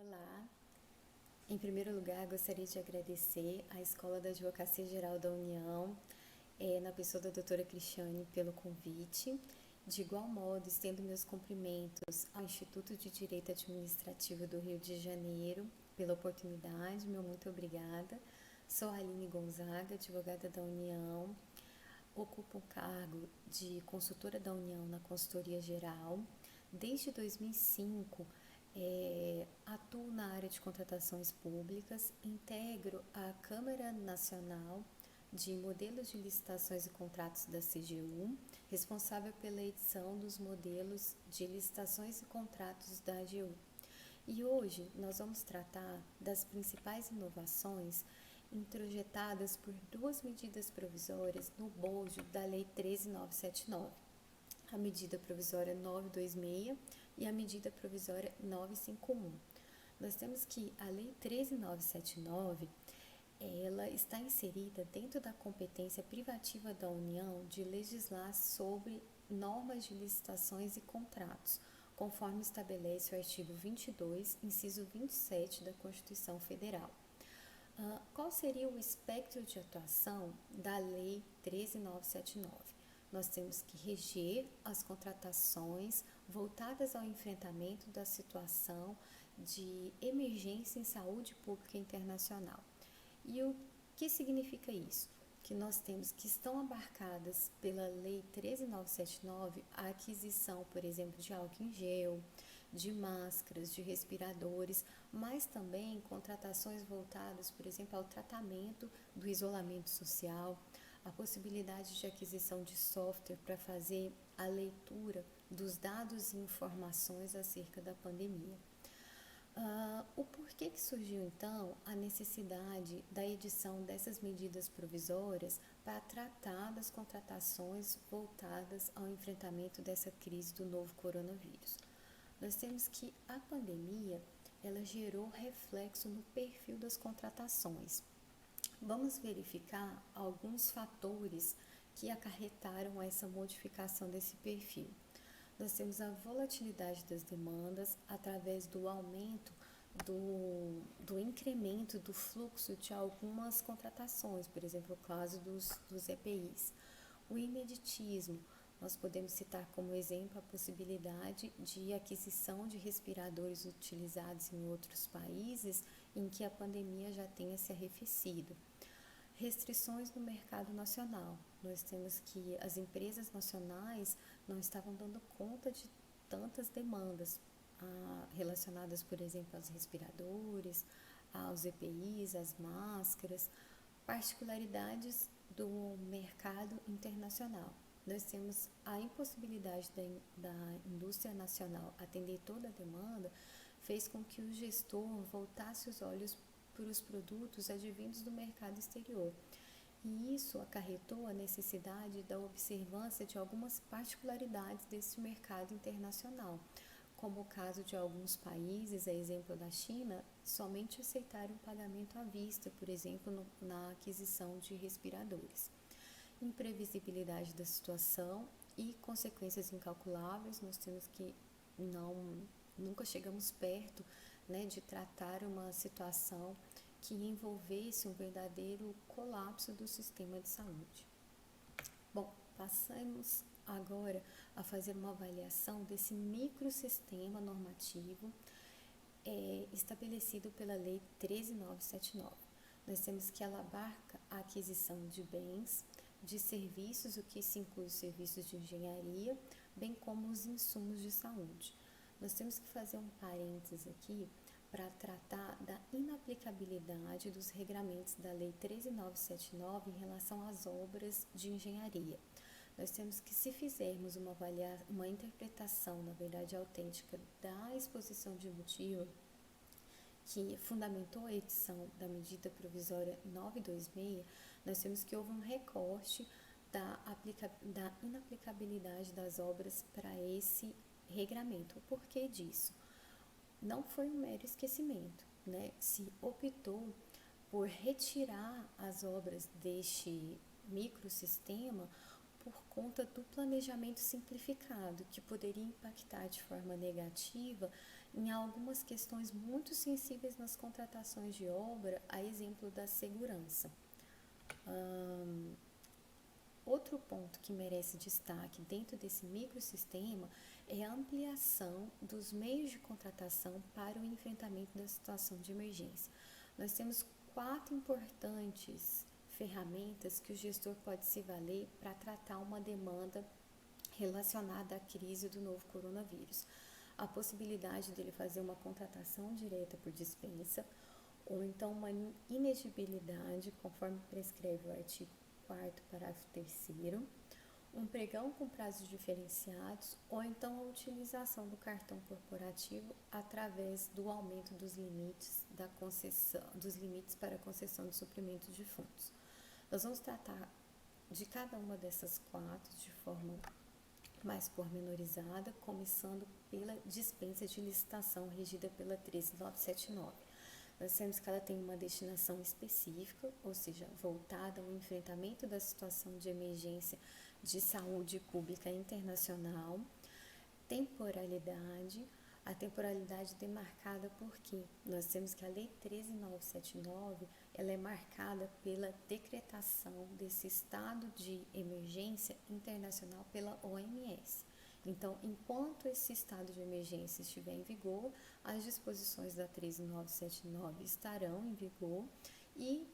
Olá, em primeiro lugar gostaria de agradecer à Escola da Advocacia Geral da União, na pessoa da doutora Cristiane, pelo convite. De igual modo, estendo meus cumprimentos ao Instituto de Direito Administrativo do Rio de Janeiro pela oportunidade, meu muito obrigada. Sou a Aline Gonzaga, advogada da União, ocupo o cargo de consultora da União na consultoria geral. Desde 2005, atuo na área de contratações públicas, integro a Câmara Nacional de Modelos de Licitações e Contratos da CGU, responsável pela edição dos modelos de licitações e contratos da AGU. E hoje nós vamos tratar das principais inovações introjetadas por duas medidas provisórias no bojo da Lei 13.979, a medida provisória 926 e a medida provisória 951. Nós temos que a Lei 13.979, ela está inserida dentro da competência privativa da União de legislar sobre normas de licitações e contratos, conforme estabelece o artigo 22, inciso 27 da Constituição Federal. Qual seria o espectro de atuação da Lei 13.979? Nós temos que reger as contratações voltadas ao enfrentamento da situação de emergência em saúde pública internacional. E o que significa isso? Que nós temos que estão abarcadas pela Lei 13.979 a aquisição, por exemplo, de álcool em gel, de máscaras, de respiradores, mas também contratações voltadas, por exemplo, ao tratamento do isolamento social, a possibilidade de aquisição de software para fazer a leitura dos dados e informações acerca da pandemia. O porquê que surgiu então a necessidade da edição dessas medidas provisórias para tratar das contratações voltadas ao enfrentamento dessa crise do novo coronavírus? Nós temos que a pandemia, ela gerou reflexo no perfil das contratações. Vamos verificar alguns fatores que acarretaram essa modificação desse perfil. Nós temos a volatilidade das demandas através do aumento do incremento do fluxo de algumas contratações, por exemplo, o caso dos EPIs. O ineditismo, nós podemos citar como exemplo a possibilidade de aquisição de respiradores utilizados em outros países em que a pandemia já tenha se arrefecido. Restrições no mercado nacional. Nós temos que as empresas nacionais não estavam dando conta de tantas demandas relacionadas, por exemplo, aos respiradores, aos EPIs, às máscaras, particularidades do mercado internacional. Nós temos a impossibilidade da indústria nacional atender toda a demanda, fez com que o gestor voltasse os olhos para os produtos advindos do mercado exterior. E isso acarretou a necessidade da observância de algumas particularidades desse mercado internacional, como o caso de alguns países, a exemplo da China, somente aceitaram o pagamento à vista, por exemplo, na aquisição de respiradores. Imprevisibilidade da situação e consequências incalculáveis, nós temos que nunca chegamos perto, de tratar uma situação que envolvesse um verdadeiro colapso do sistema de saúde. Bom, passamos agora a fazer uma avaliação desse microsistema normativo estabelecido pela Lei 13.979. Nós temos que ela abarca a aquisição de bens, de serviços, o que se inclui os serviços de engenharia, bem como os insumos de saúde. Nós temos que fazer um parênteses aqui para tratar da inaplicabilidade dos regramentos da Lei 13.979 em relação às obras de engenharia. Nós temos que, se fizermos uma interpretação, na verdade, autêntica da exposição de motivo, que fundamentou a edição da medida provisória 926, nós temos que houve um recorte da inaplicabilidade das obras para esse regramento. O porquê disso? Não foi um mero esquecimento, Se optou por retirar as obras deste microsistema por conta do planejamento simplificado, que poderia impactar de forma negativa em algumas questões muito sensíveis nas contratações de obra, a exemplo da segurança. Outro ponto que merece destaque dentro desse microsistema é a ampliação dos meios de contratação para o enfrentamento da situação de emergência. Nós temos 4 importantes ferramentas que o gestor pode se valer para tratar uma demanda relacionada à crise do novo coronavírus. A possibilidade dele fazer uma contratação direta por dispensa, ou então uma inexigibilidade, conforme prescreve o artigo 4º, parágrafo 3º, um pregão com prazos diferenciados, ou então a utilização do cartão corporativo através do aumento dos limites da concessão, dos limites para a concessão de suprimentos de fundos. Nós vamos tratar de cada uma dessas 4 de forma mais pormenorizada, começando pela dispensa de licitação regida pela 13979. Nós temos que ela tem uma destinação específica, ou seja, voltada ao enfrentamento da situação de emergência de saúde pública internacional. Temporalidade, a temporalidade demarcada porque nós temos que a Lei 13.979, ela é marcada pela decretação desse estado de emergência internacional pela OMS. Então, enquanto esse estado de emergência estiver em vigor, as disposições da 13979 estarão em vigor e,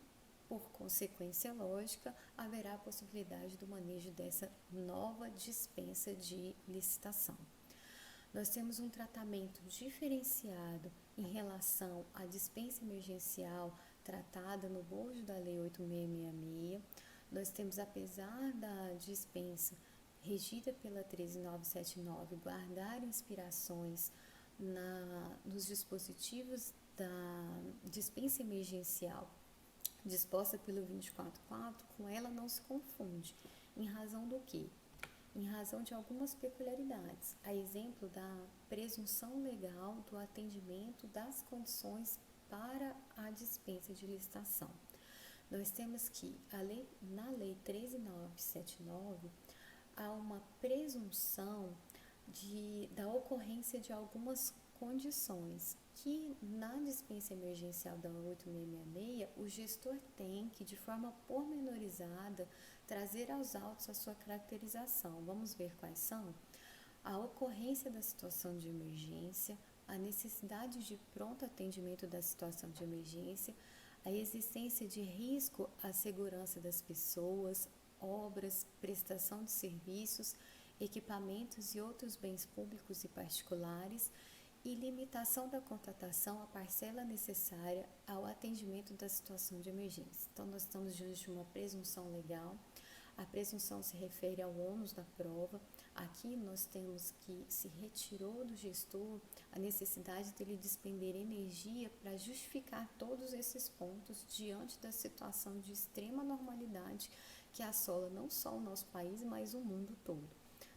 por consequência lógica, haverá a possibilidade do manejo dessa nova dispensa de licitação. Nós temos um tratamento diferenciado em relação à dispensa emergencial tratada no bojo da Lei 8666. Nós temos, apesar da dispensa regida pela 13979, guardar inspirações nos dispositivos da dispensa emergencial disposta pelo 244, com ela não se confunde. Em razão do quê? Em razão de algumas peculiaridades, a exemplo da presunção legal do atendimento das condições para a dispensa de licitação. Nós temos que, na Lei 13979, há uma presunção da ocorrência de algumas condições que na dispensa emergencial da 8666 o gestor tem que, de forma pormenorizada, trazer aos autos a sua caracterização. Vamos ver quais são? A ocorrência da situação de emergência, a necessidade de pronto atendimento da situação de emergência, a existência de risco à segurança das pessoas, obras, prestação de serviços, equipamentos e outros bens públicos e particulares, e limitação da contratação à parcela necessária ao atendimento da situação de emergência. Então, nós estamos diante de uma presunção legal. A presunção se refere ao ônus da prova. Aqui nós temos que se retirou do gestor a necessidade dele despender energia para justificar todos esses pontos diante da situação de extrema normalidade que assola não só o nosso país, mas o mundo todo.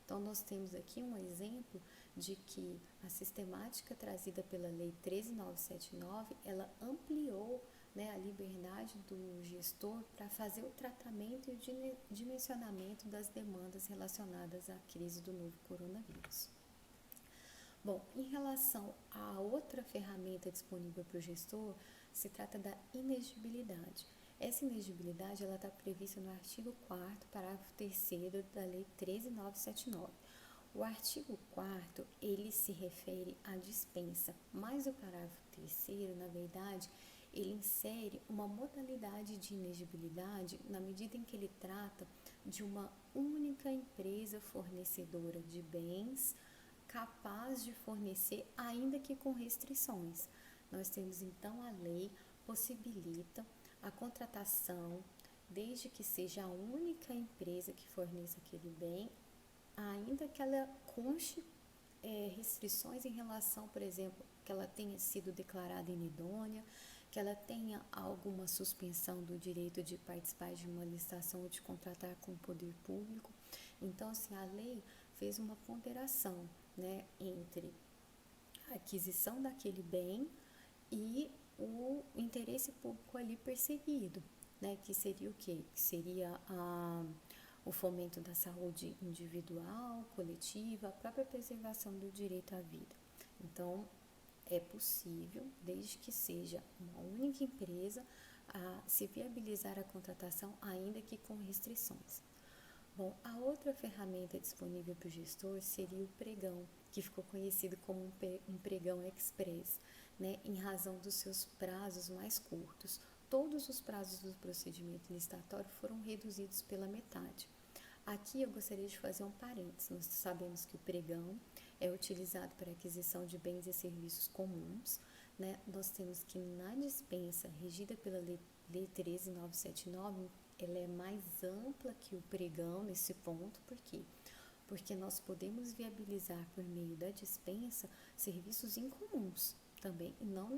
Então, nós temos aqui um exemplo de que a sistemática trazida pela Lei 13979, ela ampliou, a liberdade do gestor para fazer o tratamento e o dimensionamento das demandas relacionadas à crise do novo coronavírus. Bom, em relação à outra ferramenta disponível para o gestor, se trata da inexigibilidade. Essa inexigibilidade está prevista no artigo 4º, parágrafo 3º da Lei 13979. O artigo 4º, ele se refere à dispensa, mas o parágrafo 3º, na verdade, ele insere uma modalidade de inexigibilidade na medida em que ele trata de uma única empresa fornecedora de bens capaz de fornecer, ainda que com restrições. Nós temos, então, a lei possibilita a contratação, desde que seja a única empresa que forneça aquele bem, ainda que ela conste restrições em relação, por exemplo, que ela tenha sido declarada inidônea, que ela tenha alguma suspensão do direito de participar de uma licitação ou de contratar com o poder público. Então, assim, a lei fez uma ponderação, entre a aquisição daquele bem e o interesse público ali perseguido, que seria o quê? Que seria o fomento da saúde individual, coletiva, a própria preservação do direito à vida. Então, é possível, desde que seja uma única empresa, a se viabilizar a contratação, ainda que com restrições. Bom, a outra ferramenta disponível para o gestor seria o pregão, que ficou conhecido como um pregão express, né, em razão dos seus prazos mais curtos. Todos os prazos do procedimento licitatório foram reduzidos pela metade. Aqui eu gostaria de fazer um parênteses. Nós sabemos que o pregão é utilizado para aquisição de bens e serviços comuns, né? Nós temos que na dispensa regida pela Lei 13.979, ela é mais ampla que o pregão nesse ponto. Por quê? Porque nós podemos viabilizar por meio da dispensa serviços incomuns também, e não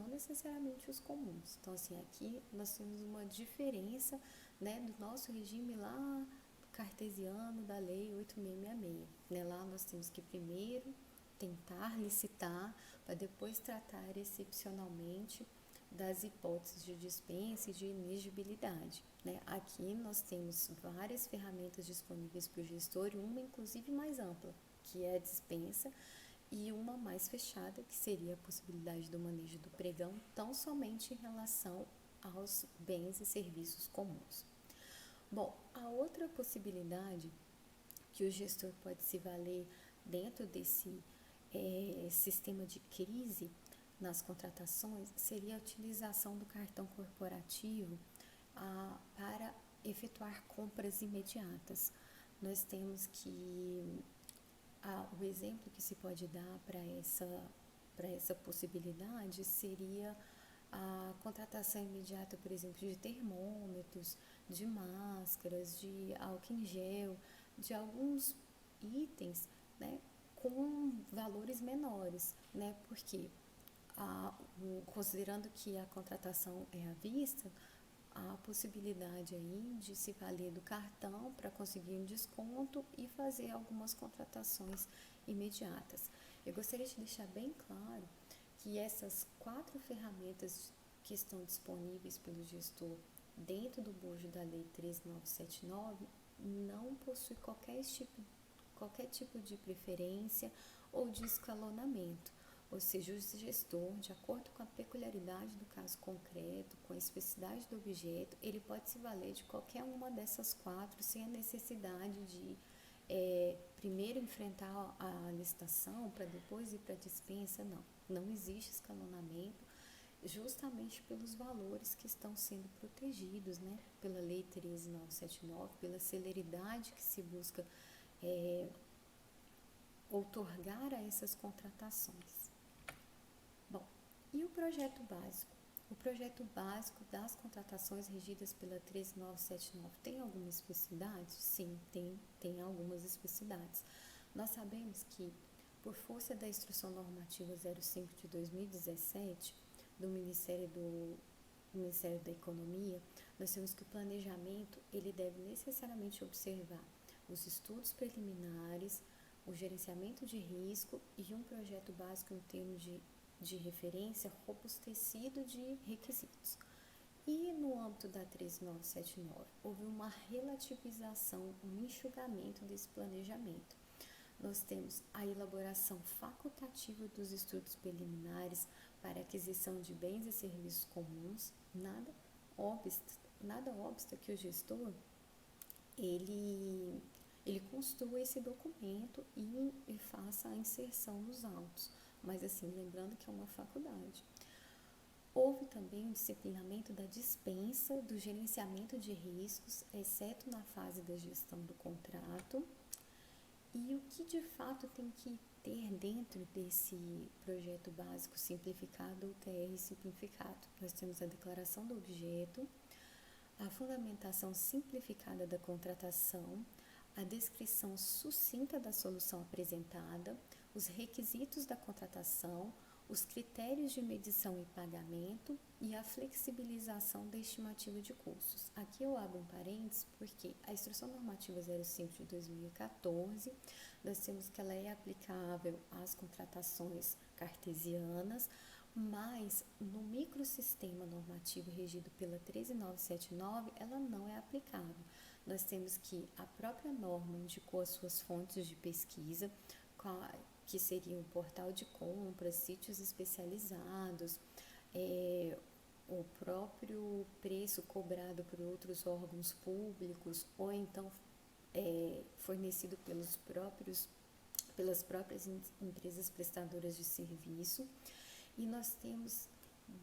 necessariamente os comuns. Então, assim, aqui nós temos uma diferença, né, do nosso regime lá cartesiano da Lei 8.666. Né? Lá nós temos que primeiro tentar licitar para depois tratar excepcionalmente das hipóteses de dispensa e de inegibilidade. Né? Aqui nós temos várias ferramentas disponíveis para o gestor, uma inclusive mais ampla, que é a dispensa, e uma mais fechada, que seria a possibilidade do manejo do pregão, tão somente em relação aos bens e serviços comuns. Bom, a outra possibilidade que o gestor pode se valer dentro desse sistema de crise nas contratações seria a utilização do cartão corporativo para efetuar compras imediatas. Nós temos que o exemplo que se pode dar para essa possibilidade seria a contratação imediata, por exemplo, de termômetros, de máscaras, de álcool em gel, de alguns itens, né, com valores menores, né, porque considerando que a contratação é à vista, a possibilidade aí de se valer do cartão para conseguir um desconto e fazer algumas contratações imediatas. Eu gostaria de deixar bem claro que essas 4 ferramentas que estão disponíveis pelo gestor dentro do bojo da Lei 13.979 não possui qualquer tipo de preferência ou de escalonamento. Ou seja, o gestor, de acordo com a peculiaridade do caso concreto, com a especificidade do objeto, ele pode se valer de qualquer uma dessas 4 sem a necessidade de primeiro enfrentar a licitação para depois ir para a dispensa. Não existe escalonamento, justamente pelos valores que estão sendo protegidos, né, pela Lei 13.979, pela celeridade que se busca outorgar a essas contratações. Bom, e o projeto básico? O projeto básico das contratações regidas pela 13.979 tem alguma especificidade? Sim, tem algumas especificidades. Nós sabemos que, por força da Instrução Normativa 05 de 2017, do Ministério da Economia, nós temos que o planejamento ele deve necessariamente observar os estudos preliminares, o gerenciamento de risco e um projeto básico em termos de referência robustecido de requisitos. E no âmbito da 13.979, houve uma relativização, um enxugamento desse planejamento. Nós temos a elaboração facultativa dos estudos preliminares para aquisição de bens e serviços comuns, nada obsta que o gestor ele construa esse documento e faça a inserção nos autos, mas assim, lembrando que é uma faculdade. Houve também um disciplinamento da dispensa, do gerenciamento de riscos, exceto na fase da gestão do contrato. E o que de fato tem que ter dentro desse projeto básico simplificado ou TR simplificado? Nós temos a declaração do objeto, a fundamentação simplificada da contratação, a descrição sucinta da solução apresentada, os requisitos da contratação, os critérios de medição e pagamento e a flexibilização da estimativa de custos. Aqui eu abro um parênteses porque a Instrução Normativa 05 de 2014, nós temos que ela é aplicável às contratações cartesianas, mas no microsistema normativo regido pela 13.979, ela não é aplicável. Nós temos que a própria norma indicou as suas fontes de pesquisa, que seria o portal de compras, sítios especializados, o próprio preço cobrado por outros órgãos públicos, ou então fornecido pelas próprias empresas prestadoras de serviço. E nós temos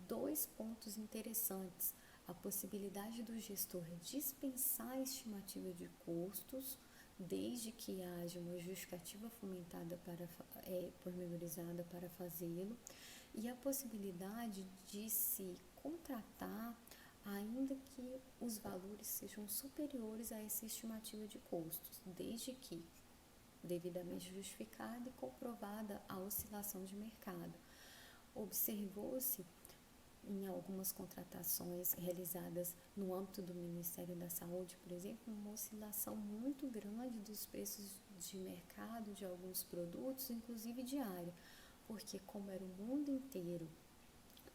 dois pontos interessantes: a possibilidade do gestor dispensar a estimativa de custos, desde que haja uma justificativa pormenorizada para fazê-lo, e a possibilidade de se contratar, ainda que os valores sejam superiores a essa estimativa de custos, desde que devidamente justificada e comprovada a oscilação de mercado. Observou-se em algumas contratações realizadas no âmbito do Ministério da Saúde, por exemplo, uma oscilação muito grande dos preços de mercado de alguns produtos, inclusive diária, porque como era o mundo inteiro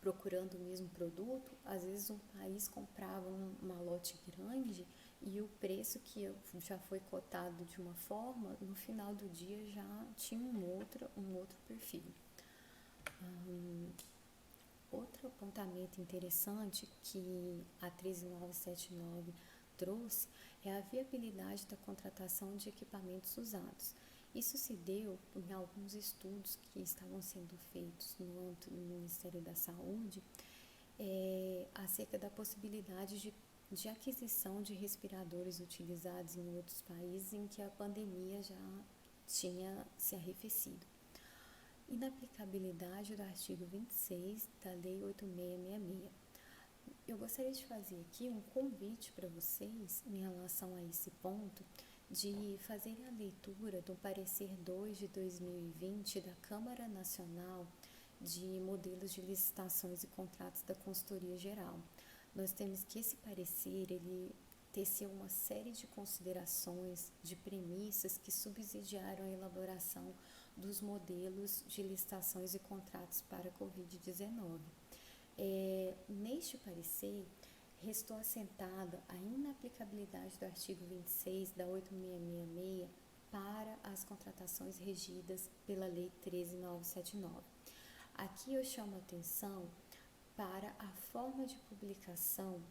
procurando o mesmo produto, às vezes um país comprava uma lote grande e o preço que já foi cotado de uma forma, no final do dia já tinha um outro perfil. Outro apontamento interessante que a 13979 trouxe é a viabilidade da contratação de equipamentos usados. Isso se deu em alguns estudos que estavam sendo feitos no âmbito do Ministério da Saúde, acerca da possibilidade de aquisição de respiradores utilizados em outros países em que a pandemia já tinha se arrefecido. Inaplicabilidade do artigo 26 da Lei 8666. Eu gostaria de fazer aqui um convite para vocês em relação a esse ponto, de fazerem a leitura do parecer 2 de 2020 da Câmara Nacional de Modelos de Licitações e Contratos da Consultoria Geral. Nós temos que esse parecer, ele teceu uma série de considerações, de premissas que subsidiaram a elaboração dos modelos de licitações e contratos para a Covid-19. Neste parecer, restou assentada a inaplicabilidade do artigo 26 da 8666 para as contratações regidas pela Lei 13979. Aqui eu chamo a atenção para a forma de publicação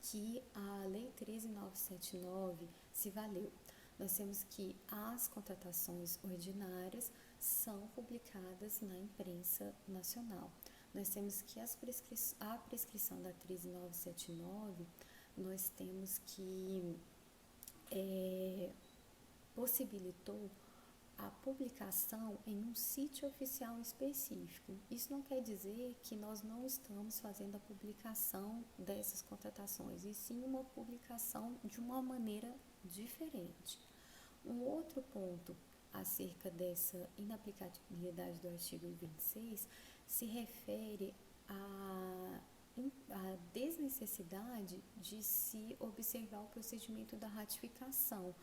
que a Lei 13979 se valeu. Nós temos que as contratações ordinárias são publicadas na imprensa nacional. Nós temos que a prescrição da 13979, nós temos que possibilitou a publicação em um sítio oficial específico. Isso não quer dizer que nós não estamos fazendo a publicação dessas contratações, e sim uma publicação de uma maneira diferente. Um outro ponto acerca dessa inaplicabilidade do artigo 26 se refere à desnecessidade de se observar o procedimento da ratificação,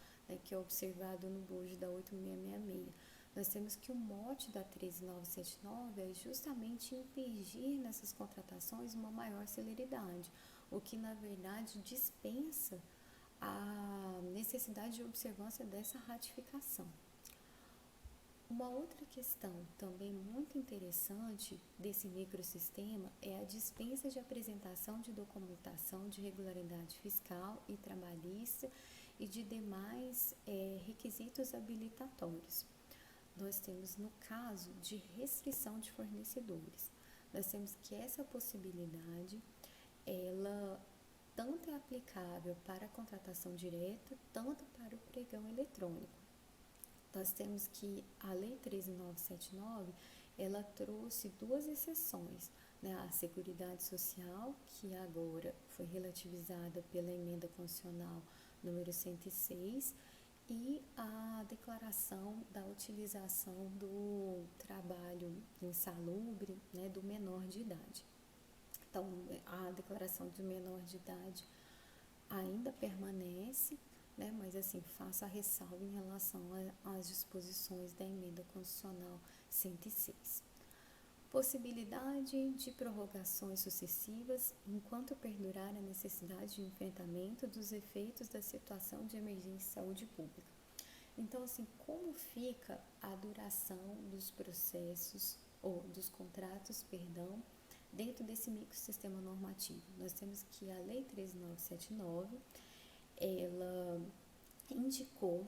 que é observado no bojo da 8666. Nós temos que o mote da 13979 é justamente impingir nessas contratações uma maior celeridade, o que na verdade dispensa a necessidade de observância dessa ratificação. Uma outra questão também muito interessante desse microsistema é a dispensa de apresentação de documentação de regularidade fiscal e trabalhista e de demais requisitos habilitatórios. Nós temos, no caso de restrição de fornecedores, nós temos que essa possibilidade, ela tanto é aplicável para a contratação direta, tanto para o pregão eletrônico. Nós temos que a Lei 13979, ela trouxe duas exceções, a Seguridade Social, que agora foi relativizada pela Emenda Constitucional número 106, e a declaração da utilização do trabalho insalubre, do menor de idade. Então, a declaração do menor de idade ainda permanece, mas assim, faço a ressalva em relação às disposições da Emenda Constitucional 106. Possibilidade de prorrogações sucessivas enquanto perdurar a necessidade de enfrentamento dos efeitos da situação de emergência de saúde pública. Então, assim, como fica a duração dos processos, ou dos contratos, perdão, dentro desse microsistema normativo? Nós temos que a Lei 13.979, ela indicou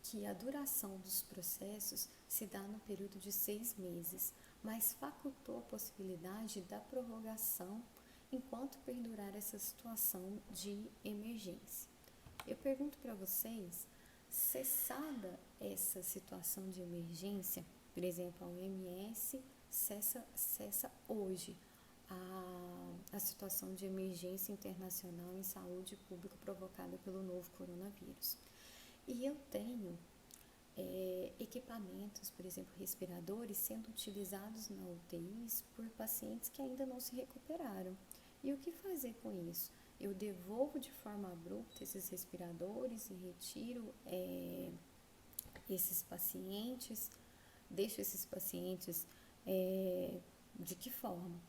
que a duração dos processos se dá no período de 6 meses, mas facultou a possibilidade da prorrogação enquanto perdurar essa situação de emergência. Eu pergunto para vocês, cessada essa situação de emergência, por exemplo, a OMS cessa hoje a situação de emergência internacional em saúde pública provocada pelo novo coronavírus. E eu tenho equipamentos, por exemplo, respiradores, sendo utilizados na UTIs por pacientes que ainda não se recuperaram. E o que fazer com isso? Eu devolvo de forma abrupta esses respiradores e retiro esses pacientes, deixo esses pacientes de que forma?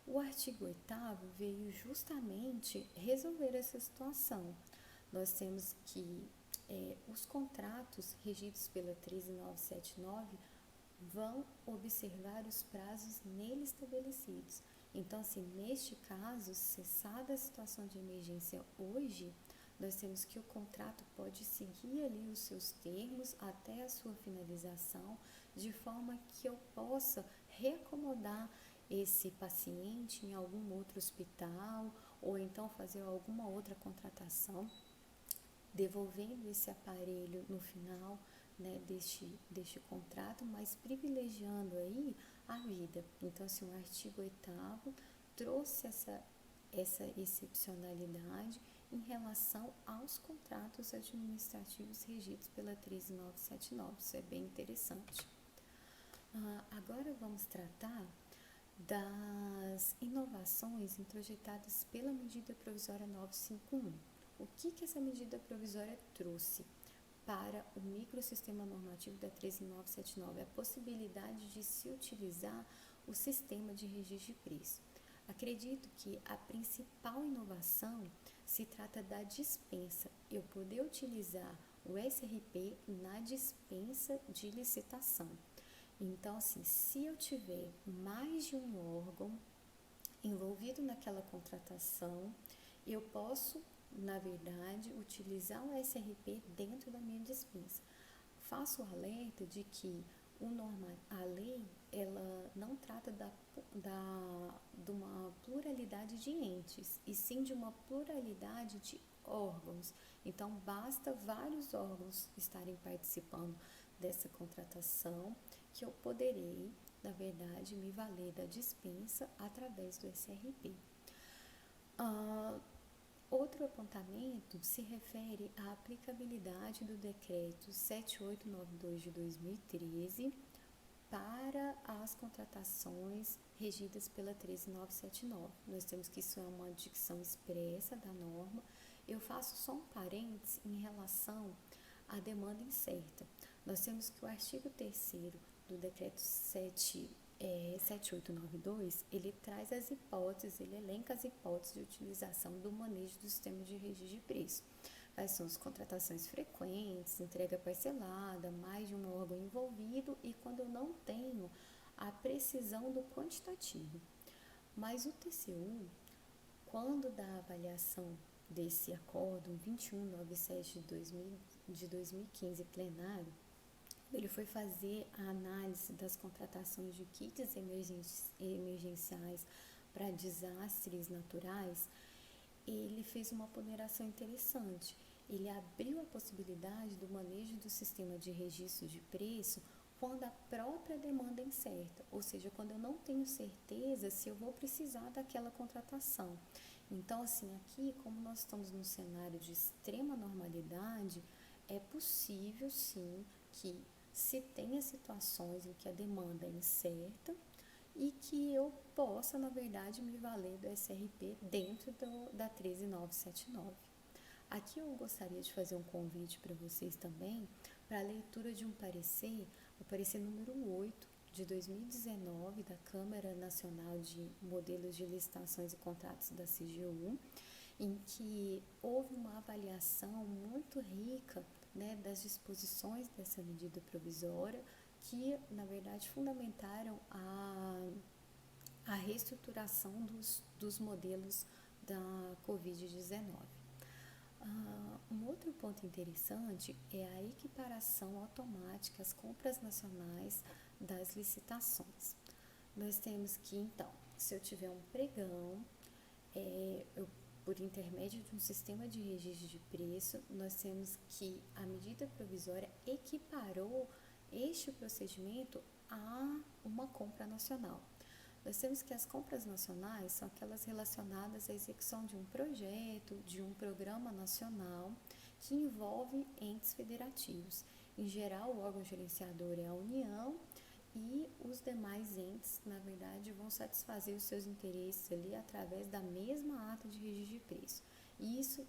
O artigo 8º veio justamente resolver essa situação. Nós temos que os contratos regidos pela 13979 vão observar os prazos nele estabelecidos. Então, assim, neste caso, cessada a situação de emergência hoje, nós temos que o contrato pode seguir ali os seus termos até a sua finalização, de forma que eu possa reacomodar esse paciente em algum outro hospital, ou então fazer alguma outra contratação, devolvendo esse aparelho no final, né, deste contrato, mas privilegiando aí a vida. Então, assim, o artigo 8º trouxe essa excepcionalidade em relação aos contratos administrativos regidos pela 13979. Isso é bem interessante. Agora vamos tratar das inovações introjetadas pela medida provisória 951. O que essa medida provisória trouxe para o microsistema normativo da 13979? A possibilidade de se utilizar o sistema de registro de preço. Acredito que a principal inovação se trata da dispensa. Eu poder utilizar o SRP na dispensa de licitação. Então, assim, se eu tiver mais de um órgão envolvido naquela contratação, eu posso, na verdade, utilizar o SRP dentro da minha dispensa. Faço o alerta de que a lei, ela não trata de uma pluralidade de entes, e sim de uma pluralidade de órgãos. Então, basta vários órgãos estarem participando dessa contratação, que eu poderei, na verdade, me valer da dispensa através do SRP. Outro apontamento se refere à aplicabilidade do decreto 7892 de 2013 para as contratações regidas pela 13979. Nós temos que isso é uma dicção expressa da norma. Eu faço só um parênteses em relação à demanda incerta. Nós temos que o artigo 3º do decreto 7892, ele traz as hipóteses, ele elenca as hipóteses de utilização do manejo do sistema de registro de preço. Quais são as contratações frequentes, entrega parcelada, mais de um órgão envolvido e quando eu não tenho a precisão do quantitativo. Mas o TCU, quando da avaliação desse acórdão 2197 de 2015 plenário, ele foi fazer a análise das contratações de kits emergenciais para desastres naturais. Ele fez uma ponderação interessante. Ele abriu a possibilidade do manejo do sistema de registro de preço quando a própria demanda é incerta, ou seja, quando eu não tenho certeza se eu vou precisar daquela contratação. Então, assim, aqui, como nós estamos num cenário de extrema normalidade, é possível, sim, que se tenha situações em que a demanda é incerta e que eu possa, na verdade, me valer do SRP dentro da 13979. Aqui eu gostaria de fazer um convite para vocês também para a leitura de um parecer, o parecer número 8 de 2019 da Câmara Nacional de Modelos de Licitações e Contratos da CGU, em que houve uma avaliação muito rica né, das disposições dessa medida provisória que, na verdade, fundamentaram a reestruturação dos modelos da Covid-19. Um outro ponto interessante é a equiparação automática às compras nacionais das licitações. Nós temos que, então, se eu tiver um pregão, por intermédio de um sistema de registro de preço, nós temos que a medida provisória equiparou este procedimento a uma compra nacional. Nós temos que as compras nacionais são aquelas relacionadas à execução de um projeto, de um programa nacional que envolve entes federativos. Em geral, o órgão gerenciador é a União e os demais entes, na verdade, vão satisfazer os seus interesses ali através da mesma ata de registro de preço. E isso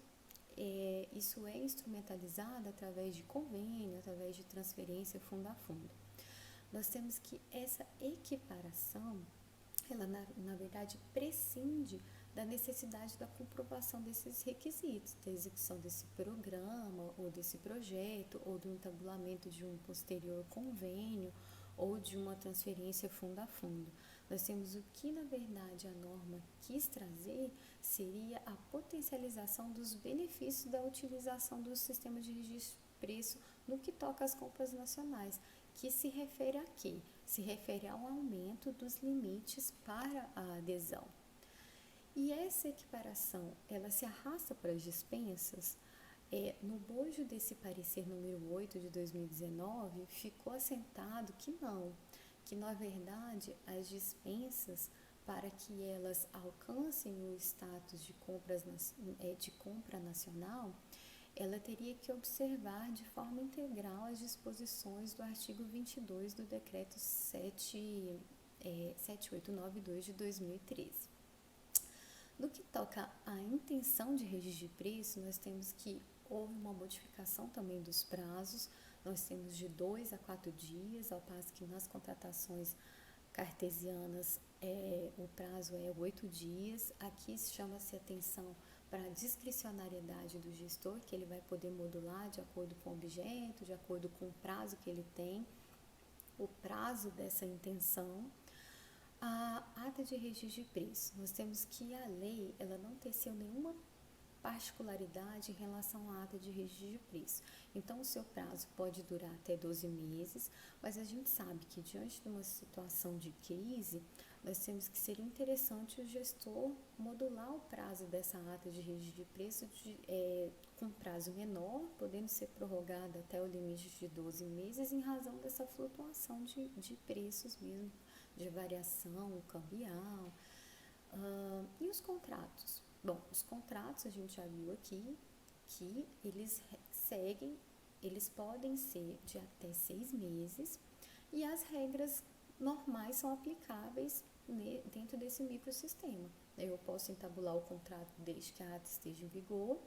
é instrumentalizado através de convênio, através de transferência fundo a fundo. Nós temos que essa equiparação, ela na verdade prescinde da necessidade da comprovação desses requisitos, da execução desse programa ou desse projeto ou do entabulamento de um posterior convênio ou de uma transferência fundo a fundo. Nós temos o que, na verdade, a norma quis trazer seria a potencialização dos benefícios da utilização do sistema de registro de preço no que toca às compras nacionais, que se refere a quê? Se refere ao aumento dos limites para a adesão. E essa equiparação, ela se arrasta para as dispensas. No bojo desse parecer número 8 de 2019, ficou assentado que não, que na verdade as dispensas, para que elas alcancem o status de compra nacional, ela teria que observar de forma integral as disposições do artigo 22 do decreto 7892 de 2013. No que toca à intenção de registro de preço, nós temos que houve uma modificação também dos prazos, nós temos de 2 a 4 dias, ao passo que nas contratações cartesianas o prazo é 8 dias. Aqui chama-se atenção para a discricionariedade do gestor, que ele vai poder modular de acordo com o objeto, de acordo com o prazo que ele tem, o prazo dessa intenção. A ata de registro de preço, nós temos que a lei ela não teceu nenhuma particularidade em relação à ata de registro de preço. Então, o seu prazo pode durar até 12 meses, mas a gente sabe que diante de uma situação de crise, nós temos que ser interessante o gestor modular o prazo dessa ata de registro de preço com prazo menor, podendo ser prorrogada até o limite de 12 meses em razão dessa flutuação de preços mesmo, de variação cambial. E os contratos? Bom, os contratos a gente já viu aqui que eles podem ser de até 6 meses e as regras normais são aplicáveis dentro desse microsistema. Eu posso entabular o contrato desde que a ata esteja em vigor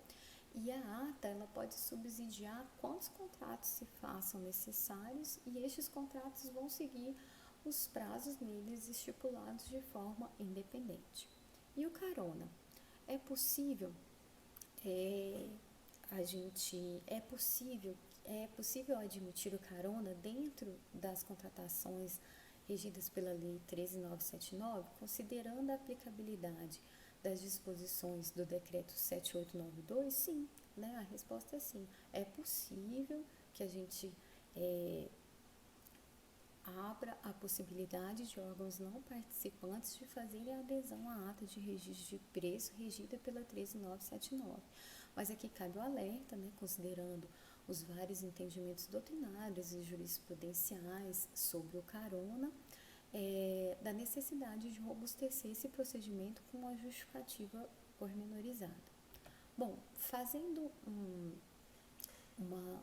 e a ata ela pode subsidiar quantos contratos se façam necessários e estes contratos vão seguir os prazos neles estipulados de forma independente. E o carona? É possível admitir o carona dentro das contratações regidas pela Lei 13.979, considerando a aplicabilidade das disposições do Decreto 7892? Sim, né? A resposta é sim. É possível que a gente abra a possibilidade de órgãos não participantes de fazerem a adesão à ata de registro de preço regida pela 13.979. Mas aqui cabe o alerta, né, considerando os vários entendimentos doutrinários e jurisprudenciais sobre o carona, da necessidade de robustecer esse procedimento com uma justificativa pormenorizada. Bom, fazendo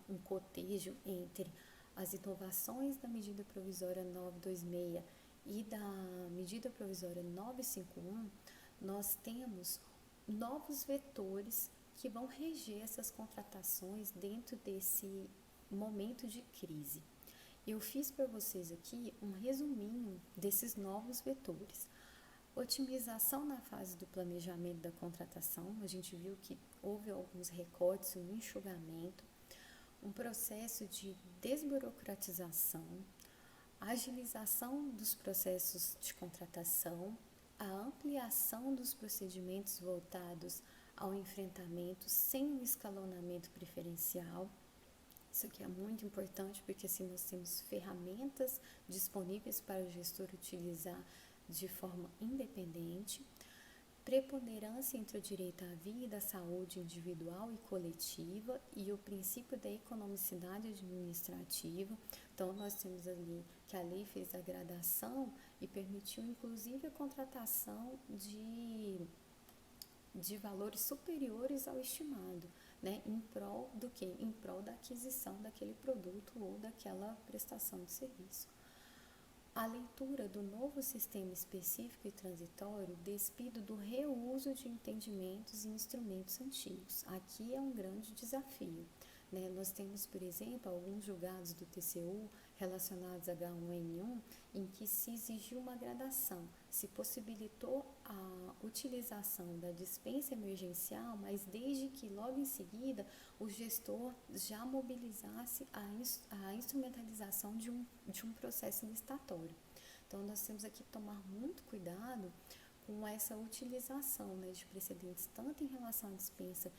um cotejo entre as inovações da medida provisória 926 e da medida provisória 951, nós temos novos vetores que vão reger essas contratações dentro desse momento de crise. Eu fiz para vocês aqui um resuminho desses novos vetores. Otimização na fase do planejamento da contratação, a gente viu que houve alguns recortes, um enxugamento. um processo de desburocratização, agilização dos processos de contratação, a ampliação dos procedimentos voltados ao enfrentamento sem um escalonamento preferencial. Isso aqui é muito importante porque assim nós temos ferramentas disponíveis para o gestor utilizar de forma independente, preponderância entre o direito à vida, à saúde individual e coletiva e o princípio da economicidade administrativa. Então, nós temos ali que a lei fez a gradação e permitiu, inclusive, a contratação de valores superiores ao estimado, né, em prol do quê? Em prol da aquisição daquele produto ou daquela prestação de serviço. A leitura do novo sistema específico e transitório despido do reuso de entendimentos e instrumentos antigos. Aqui é um grande desafio, né? Nós temos, por exemplo, alguns julgados do TCU relacionados a H1N1 em que se exigiu uma gradação, se possibilitou a utilização da dispensa emergencial, mas desde que logo em seguida o gestor já mobilizasse a instrumentalização de um processo licitatório. Então, nós temos aqui que tomar muito cuidado com essa utilização, né, de precedentes, tanto em relação à dispensa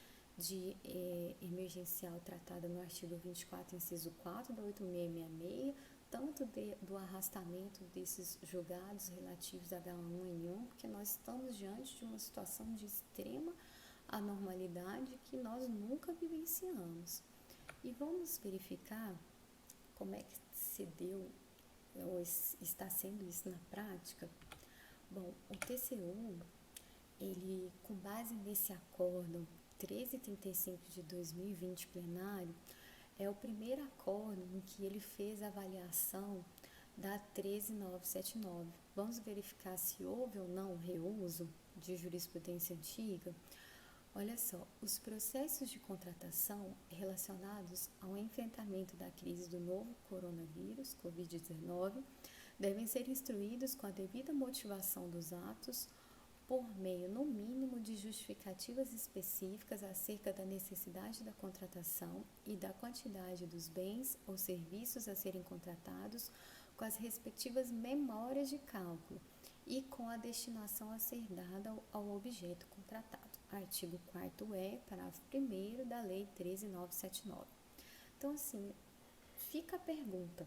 emergencial tratada no artigo 24, inciso 4 da 8666, tanto do arrastamento desses julgados relativos a H1N1, porque nós estamos diante de uma situação de extrema anormalidade que nós nunca vivenciamos. E vamos verificar como é que se deu ou está sendo isso na prática. Bom, o TCU, ele, com base nesse acórdão 1335 de 2020 plenário, é o primeiro acórdão em que ele fez a avaliação da 13979. Vamos verificar se houve ou não reuso de jurisprudência antiga. Olha só, os processos de contratação relacionados ao enfrentamento da crise do novo coronavírus, Covid-19, devem ser instruídos com a devida motivação dos atos, por meio, no mínimo, de justificativas específicas acerca da necessidade da contratação e da quantidade dos bens ou serviços a serem contratados, com as respectivas memórias de cálculo e com a destinação a ser dada ao objeto contratado. Artigo 4º, parágrafo 1º da Lei 13.979. Então, assim, fica a pergunta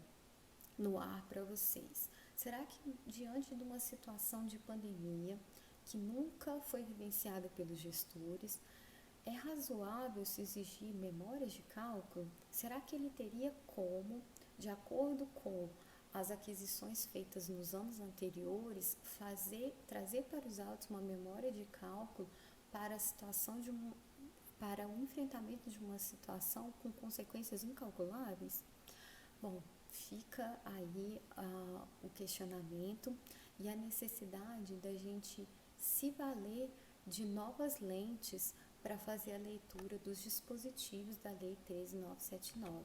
no ar para vocês. Será que, diante de uma situação de pandemia que nunca foi vivenciada pelos gestores, é razoável se exigir memórias de cálculo? Será que ele teria como, de acordo com as aquisições feitas nos anos anteriores, trazer para os autos uma memória de cálculo para a situação para o enfrentamento de uma situação com consequências incalculáveis? Bom, fica aí o questionamento e a necessidade da gente se valer de novas lentes para fazer a leitura dos dispositivos da Lei 13.979.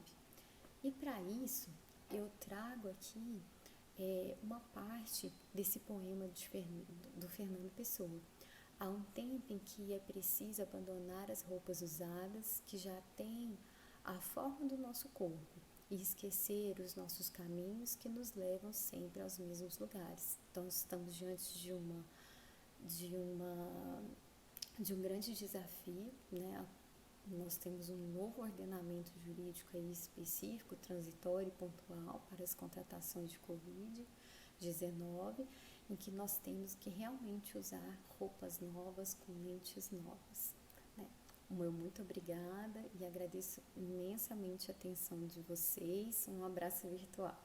E para isso, eu trago aqui uma parte desse poema do Fernando Pessoa. Há um tempo em que é preciso abandonar as roupas usadas que já têm a forma do nosso corpo e esquecer os nossos caminhos que nos levam sempre aos mesmos lugares. Então, estamos diante de um grande desafio, né? Nós temos um novo ordenamento jurídico aí específico, transitório e pontual para as contratações de Covid-19, em que nós temos que realmente usar roupas novas com lentes novas, né? O meu muito obrigada e agradeço imensamente a atenção de vocês. Um abraço virtual.